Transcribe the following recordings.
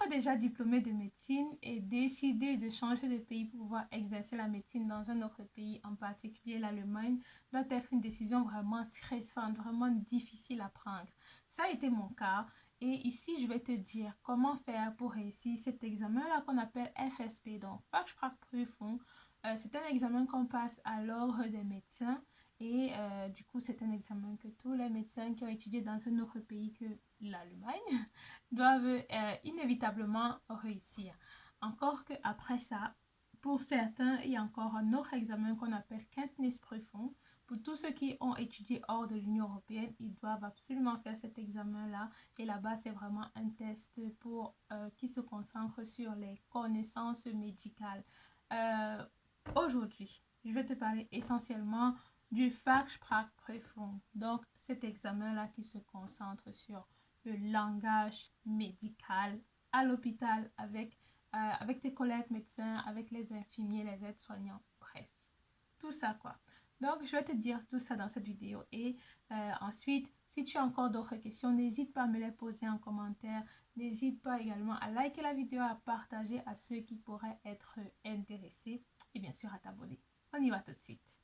soit déjà diplômé de médecine et décidé de changer de pays pour pouvoir exercer la médecine dans un autre pays, en particulier l'Allemagne, doit être une décision vraiment stressante, vraiment difficile à prendre. Ça a été mon cas. Et ici, je vais te dire comment faire pour réussir cet examen-là qu'on appelle FSP, donc Fachsprachprüfung. C'est un examen qu'on passe à l'ordre des médecins et du coup, c'est un examen que tous les médecins qui ont étudié dans un autre pays que l'Allemagne doivent inévitablement réussir. Encore qu'après ça, pour certains, il y a encore un autre examen qu'on appelle Kenntnisprüfung. Pour tous ceux qui ont étudié hors de l'Union européenne, ils doivent absolument faire cet examen-là. Et là-bas, c'est vraiment un test pour qui se concentre sur les connaissances médicales. Aujourd'hui, je vais te parler essentiellement du Fachsprachprüfung. Donc, cet examen-là qui se concentre sur le langage médical à l'hôpital avec tes collègues médecins, avec les infirmiers, les aides-soignants, bref, tout ça quoi. Donc, je vais te dire tout ça dans cette vidéo et ensuite, si tu as encore d'autres questions, n'hésite pas à me les poser en commentaire. N'hésite pas également à liker la vidéo, à partager à ceux qui pourraient être intéressés et bien sûr à t'abonner. On y va tout de suite.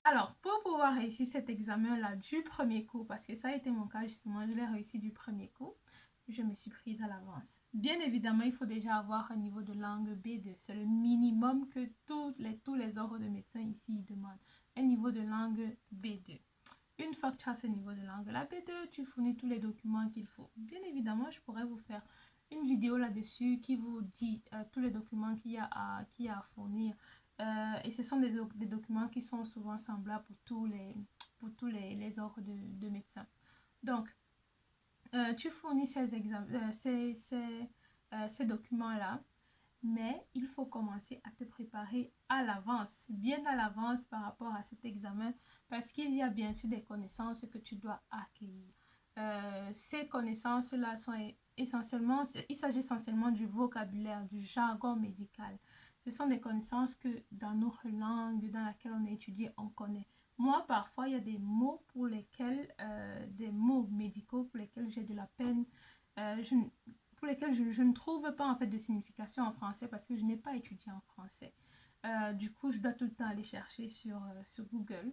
Alors, pour pouvoir réussir cet examen-là du premier coup, parce que ça a été mon cas justement, je l'ai réussi du premier coup, je me suis prise à l'avance. Bien évidemment, il faut déjà avoir un niveau de langue B2. C'est le minimum que tous les ordres de médecins ici demandent. Un niveau de langue B2. Une fois que tu as ce niveau de langue, la B2, tu fournis tous les documents qu'il faut. Bien évidemment, je pourrais vous faire une vidéo là-dessus qui vous dit tous les documents qu'il y a à fournir. Et ce sont des documents qui sont souvent semblables pour tous les ordres de médecins. Donc, tu fournis ces documents-là, mais il faut commencer à te préparer à l'avance, bien à l'avance par rapport à cet examen, parce qu'il y a bien sûr des connaissances que tu dois acquérir. Ces connaissances-là sont essentiellement, il s'agit essentiellement du vocabulaire, du jargon médical. Ce sont des connaissances que dans notre langue, dans laquelle on a étudié, on connaît. Moi, parfois, il y a des mots pour lesquels, des mots médicaux pour lesquels j'ai de la peine. Pour lesquels je ne trouve pas en fait de signification en français parce que je n'ai pas étudié en français. Du coup, je dois tout le temps aller chercher sur Google.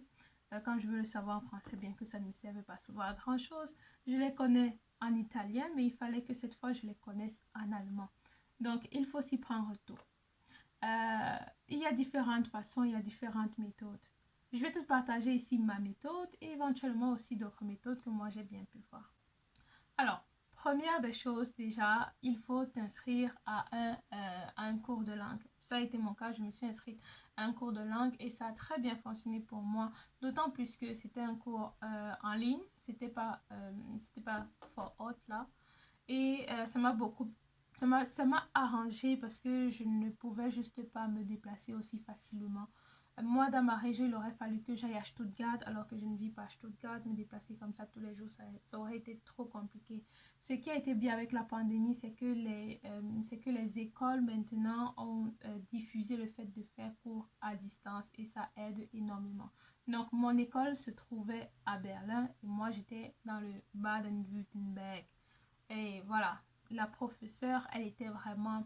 Quand je veux le savoir en français, bien que ça ne me serve pas souvent à grand chose, je les connais en italien, mais il fallait que cette fois je les connaisse en allemand. Donc, il faut s'y prendre tôt. Il y a différentes façons, il y a différentes méthodes. Je vais te partager ici ma méthode et éventuellement aussi d'autres méthodes que moi j'ai bien pu voir. Alors, première des choses déjà, il faut t'inscrire à un cours de langue. Ça a été mon cas, je me suis inscrite à un cours de langue et ça a très bien fonctionné pour moi. D'autant plus que c'était un cours en ligne, c'était pas for out là. Et ça m'a arrangé parce que je ne pouvais juste pas me déplacer aussi facilement. Moi, dans ma région, il aurait fallu que j'aille à Stuttgart, alors que je ne vis pas à Stuttgart. Me déplacer comme ça tous les jours, ça aurait été trop compliqué. Ce qui a été bien avec la pandémie, c'est que les écoles maintenant ont diffusé le fait de faire cours à distance et ça aide énormément. Donc, mon école se trouvait à Berlin et moi, j'étais dans le Baden-Württemberg. Et voilà, la professeure, elle était vraiment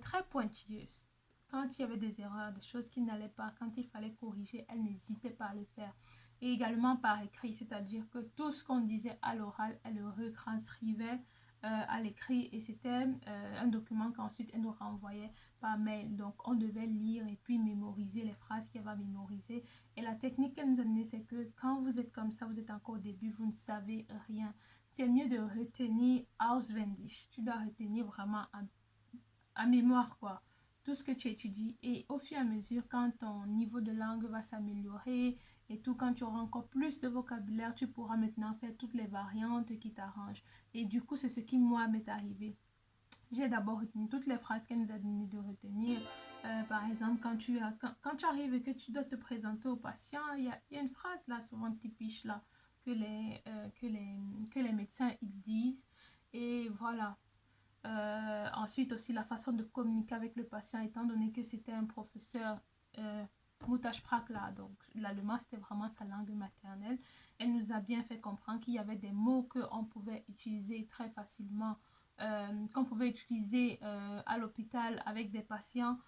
très pointilleuse. Quand il y avait des erreurs, des choses qui n'allaient pas, quand il fallait corriger, elle n'hésitait pas à le faire. Et également par écrit, c'est-à-dire que tout ce qu'on disait à l'oral, elle le retranscrivait à l'écrit et c'était un document qu'ensuite elle nous renvoyait par mail. Donc on devait lire et puis mémoriser les phrases qu'elle va mémoriser. Et la technique qu'elle nous a donnée, c'est que quand vous êtes comme ça, vous êtes encore au début, vous ne savez rien. C'est mieux de retenir auswendig. Tu dois retenir vraiment à mémoire quoi tout ce que tu étudies et au fur et à mesure quand ton niveau de langue va s'améliorer et tout, quand tu auras encore plus de vocabulaire, tu pourras maintenant faire toutes les variantes qui t'arrangent. Et du coup, c'est ce qui moi m'est arrivé. J'ai d'abord retenu toutes les phrases qu'elle nous a donné de retenir. Par exemple, quand tu arrives et que tu dois te présenter au patient, il y a une phrase là souvent typique là. que les médecins ils disent. Et voilà. Ensuite aussi la façon de communiquer avec le patient, étant donné que c'était un professeur Muttersprach là, donc l'allemand c'était vraiment sa langue maternelle. Elle nous a bien fait comprendre qu'il y avait des mots qu'on pouvait utiliser très facilement, qu'on pouvait utiliser à l'hôpital avec des patients,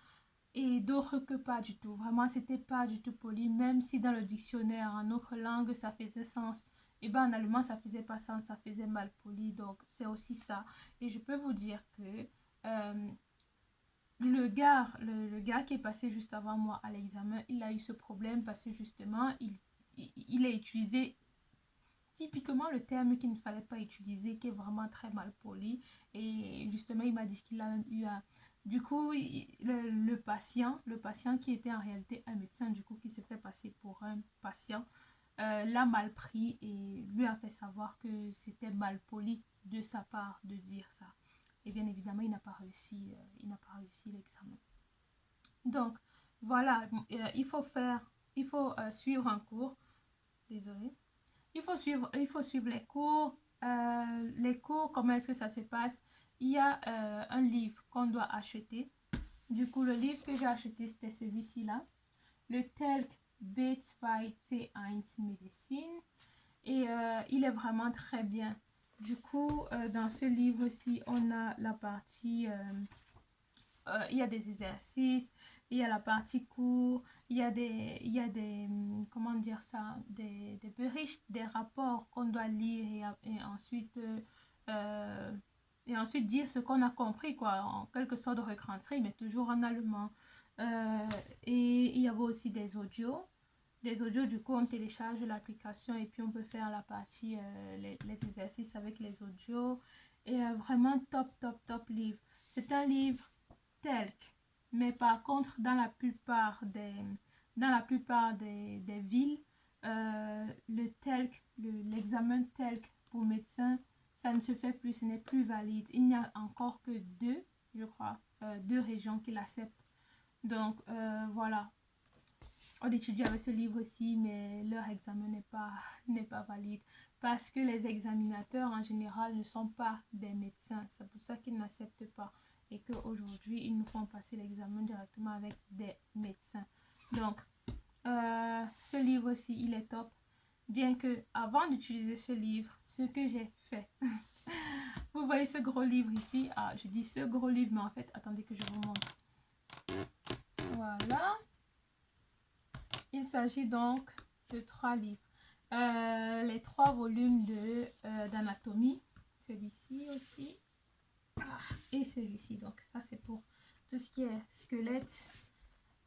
et d'autres que pas du tout. Vraiment, c'était pas du tout poli, même si dans le dictionnaire en autre langue ça faisait sens. Et ben en allemand ça faisait pas sens, ça faisait mal poli. Donc c'est aussi ça. Et je peux vous dire que euh, le gars qui est passé juste avant moi à l'examen, il a eu ce problème parce que justement il a utilisé typiquement le terme qu'il ne fallait pas utiliser, qui est vraiment très mal poli. Et justement, il m'a dit qu'il a même eu un... Du coup, le patient qui était en réalité un médecin, du coup, qui se fait passer pour un patient, l'a mal pris et lui a fait savoir que c'était mal poli de sa part de dire ça. Et bien évidemment, il n'a pas réussi l'examen. Donc, voilà, il faut suivre un cours. Désolée. Il faut suivre les cours, comment est-ce que ça se passe? Il y a un livre qu'on doit acheter. Du coup, le livre que j'ai acheté, c'était celui-ci là. Le TELC B2 C1 Médecine. Et il est vraiment très bien. Du coup, dans ce livre-ci, on a la partie... il y a des exercices, il y a la partie cours, il y a des comment dire ça, des berichts, des rapports qu'on doit lire euh, et ensuite dire ce qu'on a compris, quoi, en quelque sorte de retranscrit, mais toujours en allemand. Et il y avait aussi des audios. Des audios, du coup, on télécharge l'application et puis on peut faire la partie, les exercices avec les audios. Et vraiment top livre. C'est un livre TELC. Mais par contre, dans la plupart des villes, le TELC, l'examen TELC pour médecin, ça ne se fait plus, ce n'est plus valide. Il n'y a encore que deux, je crois, deux régions qui l'acceptent. Donc, voilà. On étudie avec ce livre aussi, mais leur examen n'est pas valide. Parce que les examinateurs, en général, ne sont pas des médecins. C'est pour ça qu'ils n'acceptent pas. Et qu'aujourd'hui, ils nous font passer l'examen directement avec des médecins. Donc, ce livre aussi, il est top. Bien que, avant d'utiliser ce livre, ce que j'ai fait... Vous voyez ce gros livre ici? Ah, je dis ce gros livre, mais en fait, attendez que je vous montre. Voilà. Il s'agit donc de 3 livres. Les 3 volumes d'anatomie. Celui-ci aussi. Et celui-ci. Donc ça c'est pour tout ce qui est squelette.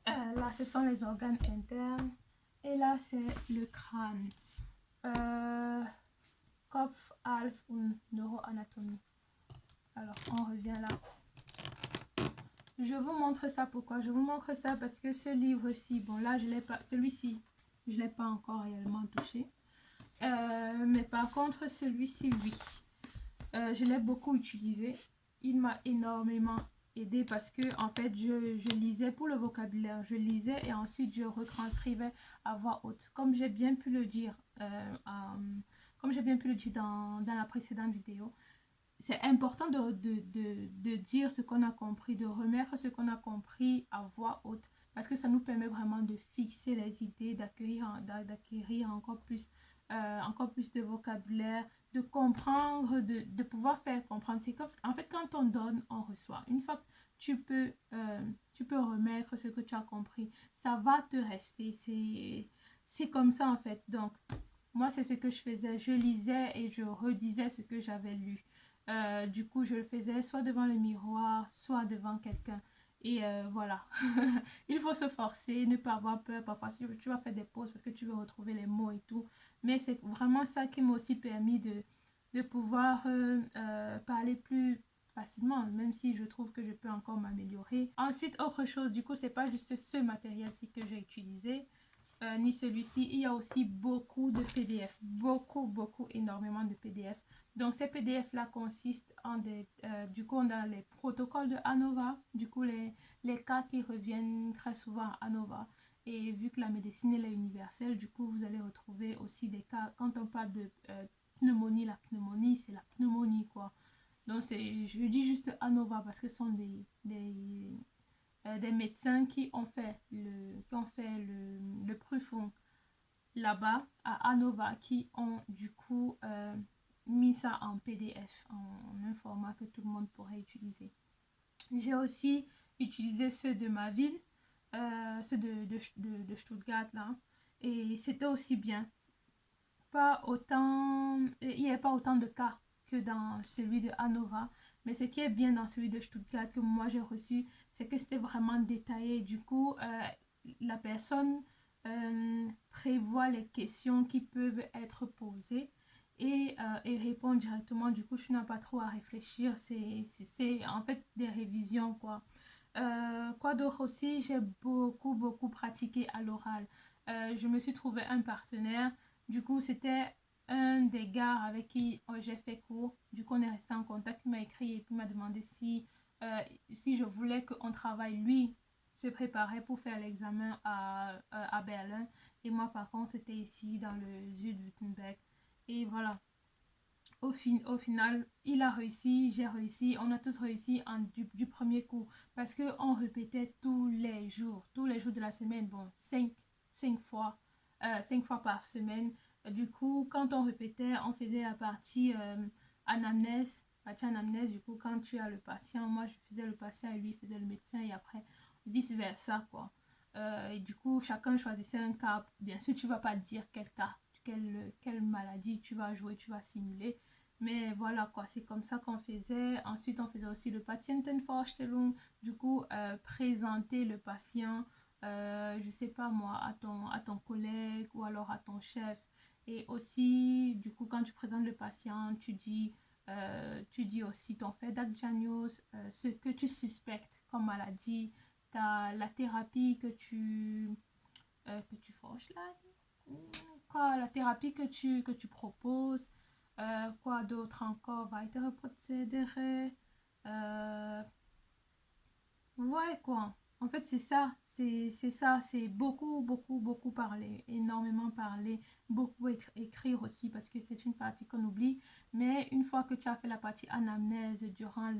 Là ce sont les organes internes. Et là c'est le crâne. Kopf, Hals und Neuroanatomie. Alors on revient là. Je vous montre ça pourquoi? Je vous montre ça parce que ce livre-ci, bon là je l'ai pas, celui-ci, je l'ai pas encore réellement touché. Mais par contre celui-ci, oui. Je l'ai beaucoup utilisé. Il m'a énormément aidé parce que en fait je lisais pour le vocabulaire. Je lisais et ensuite je retranscrivais à voix haute. Comme j'ai bien pu le dire, dans la précédente vidéo. C'est important de dire ce qu'on a compris, de remettre ce qu'on a compris à voix haute, parce que ça nous permet vraiment de fixer les idées, d'acquérir encore plus de vocabulaire, de comprendre, de pouvoir faire comprendre. C'est comme, en fait, quand on donne, on reçoit. Une fois que tu peux remettre ce que tu as compris, ça va te rester. C'est comme ça, en fait. Donc, moi, c'est ce que je faisais. Je lisais et je redisais ce que j'avais lu. Du coup, je le faisais soit devant le miroir, soit devant quelqu'un. Et voilà. Il faut se forcer, ne pas avoir peur. Parfois, si tu vas faire des pauses parce que tu veux retrouver les mots et tout. Mais c'est vraiment ça qui m'a aussi permis de pouvoir parler plus facilement, même si je trouve que je peux encore m'améliorer. Ensuite, autre chose, du coup, c'est pas juste ce matériel-ci que j'ai utilisé. Ni celui-ci, il y a aussi beaucoup de PDF, énormément de PDF. Donc ces PDF là consistent en du coup dans les protocoles de ANOVA, du coup les cas qui reviennent très souvent à ANOVA. Et vu que la médecine elle est universelle, du coup, vous allez retrouver aussi des cas, quand on parle de pneumonie, la pneumonie, c'est la pneumonie, quoi. Donc, je dis juste ANOVA parce que ce sont des médecins qui ont fait le profond là-bas à ANOVA, qui ont du coup mis ça en PDF, en un format que tout le monde pourrait utiliser. J'ai aussi utilisé ceux de ma ville, ceux de Stuttgart là, et c'était aussi bien. Pas autant, il n'y avait pas autant de cas que dans celui de Hannover, mais ce qui est bien dans celui de Stuttgart que moi j'ai reçu, c'est que c'était vraiment détaillé. Du coup, la personne prévoit les questions qui peuvent être posées et répond directement. Du coup, je n'ai pas trop à réfléchir. C'est en fait des révisions, quoi. Quoi d'autre aussi, j'ai beaucoup pratiqué à l'oral. Je me suis trouvé un partenaire. Du coup, c'était un des gars avec qui j'ai fait cours. Du coup, on est resté en contact. Il m'a écrit et puis m'a demandé si je voulais qu'on travaille. Lui se préparait pour faire l'examen à Berlin. Et moi, par contre, c'était ici dans le Südwürttemberg. Et voilà. Au final, il a réussi, j'ai réussi, on a tous réussi du premier coup. Parce qu'on répétait tous les jours de la semaine. Bon, cinq fois, 5 fois par semaine. Du coup, quand on répétait, on faisait la partie anamnèse. Du coup, quand tu as le patient, moi je faisais le patient et lui il faisait le médecin et après vice-versa, quoi. Et du coup, chacun choisissait un cas. Bien sûr, tu vas pas dire quel cas, quelle maladie tu vas jouer, tu vas simuler. Mais voilà, quoi, c'est comme ça qu'on faisait. Ensuite, on faisait aussi le Patientenvorstellung. Du coup, présenter le patient, je sais pas moi, à ton collègue ou alors à ton chef. Et aussi, du coup, quand tu présentes le patient, tu dis aussi ton fait d'acdiagnos, ce que tu suspectes comme maladie, la thérapie que tu forges là, quoi, la thérapie que tu proposes, quoi d'autre encore, weitere Prozedere, ouais, quoi. En fait, c'est ça, c'est beaucoup parler, énormément parler, beaucoup écrire aussi, parce que c'est une partie qu'on oublie. Mais une fois que tu as fait la partie anamnèse durant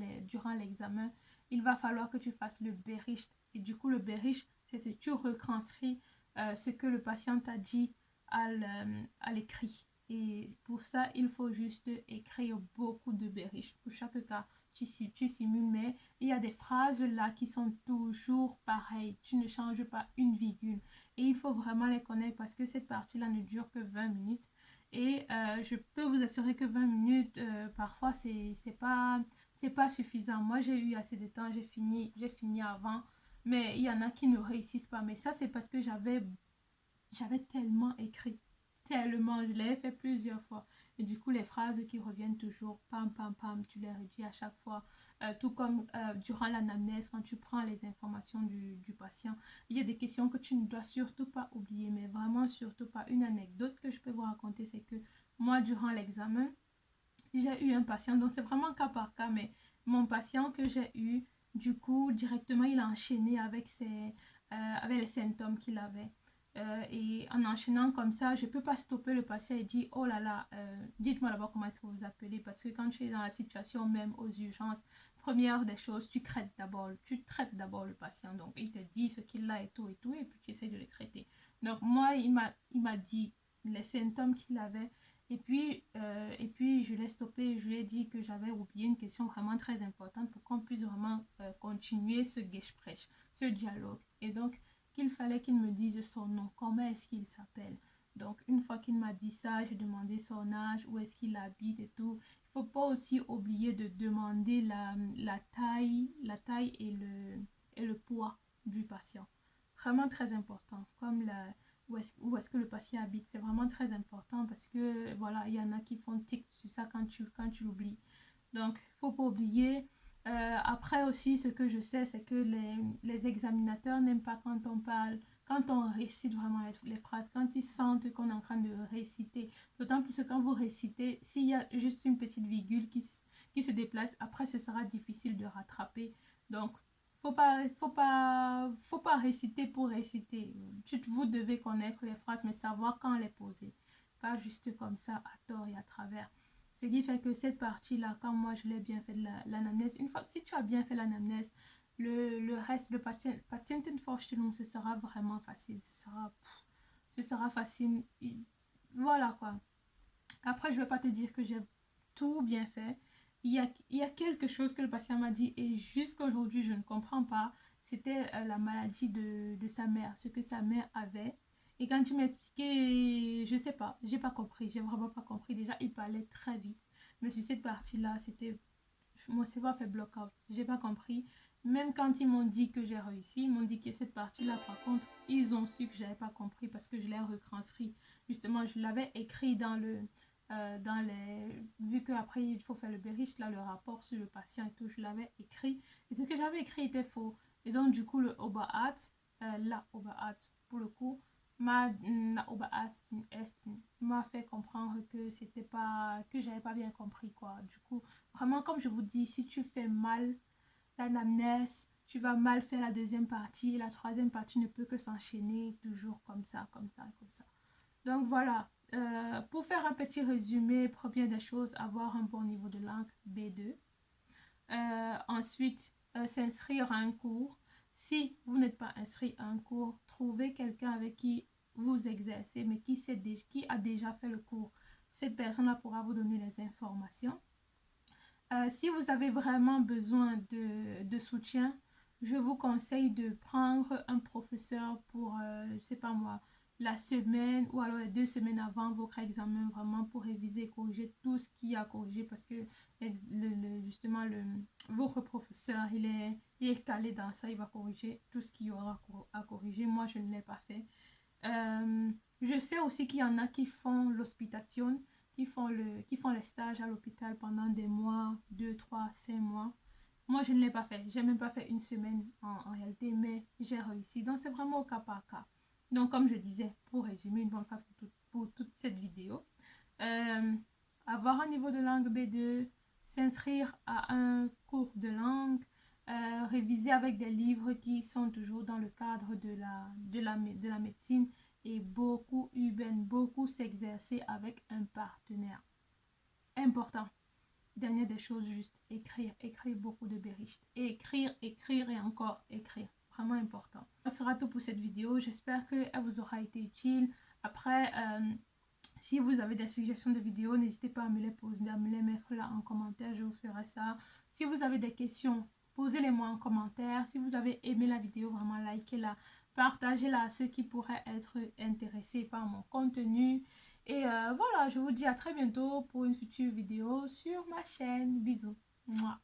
l'examen, il va falloir que tu fasses le Bericht. Et du coup, le Bericht, c'est ce que tu retranscris ce que le patient t'a dit à l'écrit. Et pour ça, il faut juste écrire beaucoup de Bericht pour chaque cas. Tu simules, mais il y a des phrases là qui sont toujours pareilles. Tu ne changes pas une virgule. Et il faut vraiment les connaître parce que cette partie-là ne dure que 20 minutes. Et je peux vous assurer que 20 minutes, parfois, c'est pas suffisant. Moi, j'ai eu assez de temps, j'ai fini avant. Mais il y en a qui ne réussissent pas. Mais ça, c'est parce que j'avais tellement écrit. Tellement. Je l'ai fait plusieurs fois. Et du coup, les phrases qui reviennent toujours, pam, pam, pam, tu les redis à chaque fois. Tout comme durant l'anamnèse, quand tu prends les informations du patient, il y a des questions que tu ne dois surtout pas oublier, mais vraiment surtout pas. Une anecdote que je peux vous raconter, c'est que moi, durant l'examen, j'ai eu un patient, donc c'est vraiment cas par cas, mais mon patient que j'ai eu, du coup, directement, il a enchaîné avec les symptômes qu'il avait. Et en enchaînant comme ça, je ne peux pas stopper le patient et dire, oh là là, dites-moi d'abord comment est-ce que vous vous appelez, parce que quand tu es dans la situation même aux urgences, première des choses, tu traites d'abord le patient. Donc, il te dit ce qu'il a et tout, et puis tu essaies de le traiter. Donc, moi, il m'a dit les symptômes qu'il avait. Et puis, je l'ai stoppé. Je lui ai dit que j'avais oublié une question vraiment très importante pour qu'on puisse vraiment continuer ce Gespräch, ce dialogue. Et donc, qu'il fallait qu'il me dise son nom, comment est-ce qu'il s'appelle. Donc, une fois qu'il m'a dit ça, j'ai demandé son âge, où est-ce qu'il habite et tout. Il ne faut pas aussi oublier de demander la taille et le poids du patient. Vraiment très important. Comme où est-ce que le patient habite. C'est vraiment très important parce que voilà, il y en a qui font tic sur ça quand tu l'oublies. Donc, il ne faut pas oublier. Après aussi, ce que je sais, c'est que les examinateurs n'aiment pas quand on parle, quand on récite vraiment les phrases, quand ils sentent qu'on est en train de réciter. D'autant plus que quand vous récitez, s'il y a juste une petite virgule qui se déplace, après ce sera difficile de rattraper. Donc, Faut pas réciter pour réciter. Vous devez connaître les phrases, mais savoir quand les poser. Pas juste comme ça, à tort et à travers. Ce qui fait que cette partie-là, quand moi je l'ai bien fait de l'anamnèse, une fois, si tu as bien fait l'anamnèse, le reste de Patientenvorstellung, ce sera vraiment facile. Ce sera facile. Voilà quoi. Après, je ne vais pas te dire que j'ai tout bien fait. Il y a quelque chose que le patient m'a dit et jusqu'à aujourd'hui, je ne comprends pas. C'était la maladie de sa mère, ce que sa mère avait. Et quand tu m'expliquais, je sais pas, j'ai pas compris, j'ai vraiment pas compris. Déjà, il parlait très vite. Mais sur cette partie-là, c'était. Mon cerveau a fait block-out. J'ai pas compris. Même quand ils m'ont dit que j'ai réussi, ils m'ont dit que cette partie-là, par contre, ils ont su que j'avais pas compris parce que je l'ai retranscrit. Justement, je l'avais écrit dans le vu qu'après il faut faire le bericht, là le rapport sur le patient et tout, je l'avais écrit et ce que j'avais écrit était faux et donc du coup le Oberarzt, la Oberarzt pour le coup la Oberarzt m'a fait comprendre que c'était pas, que j'avais pas bien compris quoi. Du coup vraiment, comme je vous dis, si tu fais mal l'anamnèse, tu vas mal faire la deuxième partie et la troisième partie ne peut que s'enchaîner toujours comme ça, comme ça, comme ça. Donc voilà, pour faire un petit résumé, première des choses, avoir un bon niveau de langue B2. Ensuite, s'inscrire à un cours. Si vous n'êtes pas inscrit à un cours, trouvez quelqu'un avec qui vous exercez, mais qui a déjà fait le cours. Cette personne-là pourra vous donner les informations. Si vous avez vraiment besoin de soutien, je vous conseille de prendre un professeur pour, je ne sais pas moi, la semaine ou alors les 2 semaines avant votre examen, vraiment pour réviser et corriger tout ce qu'il y a à corriger parce que justement votre professeur, il est calé dans ça, il va corriger tout ce qu'il y aura à corriger. Moi, je ne l'ai pas fait. Je sais aussi qu'il y en a qui font l'hospitation, qui font les stages à l'hôpital pendant des mois, 2, 3, 5 mois. Moi, je ne l'ai pas fait. J'ai même pas fait une semaine en réalité, mais j'ai réussi. Donc, c'est vraiment au cas par cas. Donc, comme je disais, pour résumer une bonne fois pour toute cette vidéo, euh, avoir un niveau de langue B2, s'inscrire à un cours de langue, réviser avec des livres qui sont toujours dans le cadre de la médecine et beaucoup beaucoup s'exercer avec un partenaire. Important. Dernière des choses, juste écrire beaucoup de bericht. Et écrire et encore écrire. Vraiment important. Ce sera tout pour cette vidéo. J'espère qu'elle vous aura été utile. Après, si vous avez des suggestions de vidéos, n'hésitez pas à me les poser, à me les mettre là en commentaire, je vous ferai ça. Si vous avez des questions, posez-les-moi en commentaire. Si vous avez aimé la vidéo, vraiment likez-la, partagez-la à ceux qui pourraient être intéressés par mon contenu. Et voilà, je vous dis à très bientôt pour une future vidéo sur ma chaîne. Bisous. Mouah.